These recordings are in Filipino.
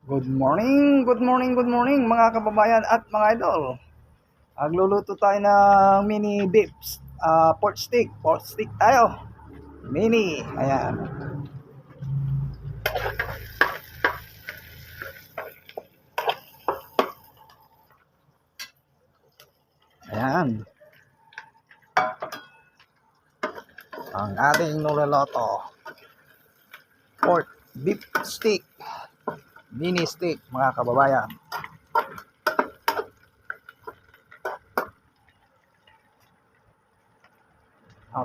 Good morning, good morning mga kababayan at mga idol. Agluluto tayo ng mini beef pork stick tayo. Mini, ayan. Ayan. Ang ating niluluto. Pork beef stick. Mini stick mga kababayan.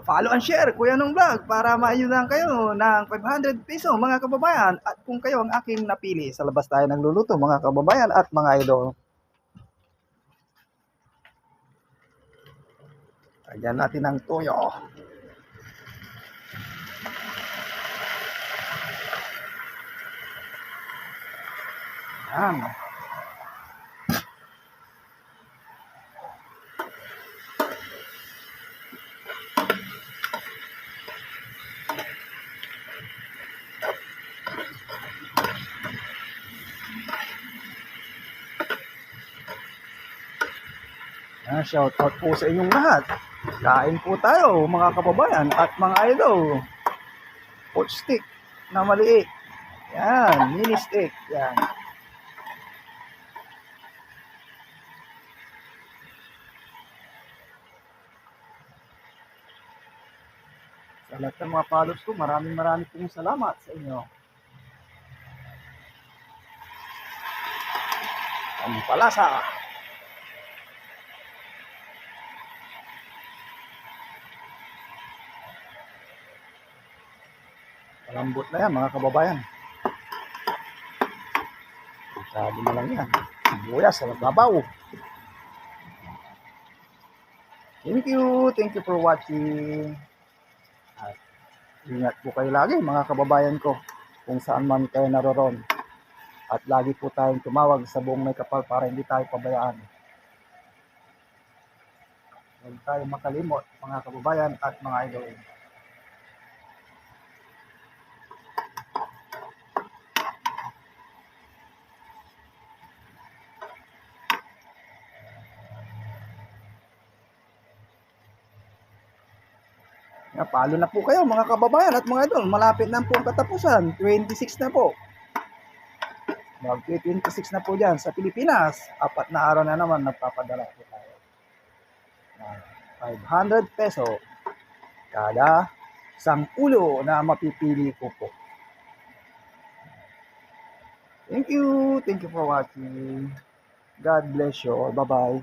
Follow and share Kuya Nong Vlog para maayudan kayo ng 500 piso mga kababayan. At kung kayo ang aking napili, sa labas tayo nagluluto mga kababayan at mga idol. Lagyan natin ng toyo. Ayan. Shout out po sa inyong lahat. Kain po tayo mga kababayan at mga idol. Pork stick na maliit. Yan, mini stick. Yan. Sa lahat ng mga followers ko, maraming pong salamat sa inyo. Ang palasa. Malambot na yan mga kababayan. Sabi na lang yan. Sibuyas sa babaw. Thank you for watching. At ingat po kayo lagi mga kababayan ko kung saan man kayo naroon. At lagi po tayong tumawag sa buong may kapal para hindi tayo pabayaan. Huwag tayo makalimot mga kababayan at mga idol. Palo na po kayo mga kababayan at mga idol. Malapit na po ang katapusan. 26 na po. Mag-26 na po dyan sa Pilipinas. 4 na araw na naman nagpapadala po tayo. 500 peso kada isang ulo na mapipili ko po. Thank you for watching. God bless you all. Bye-bye.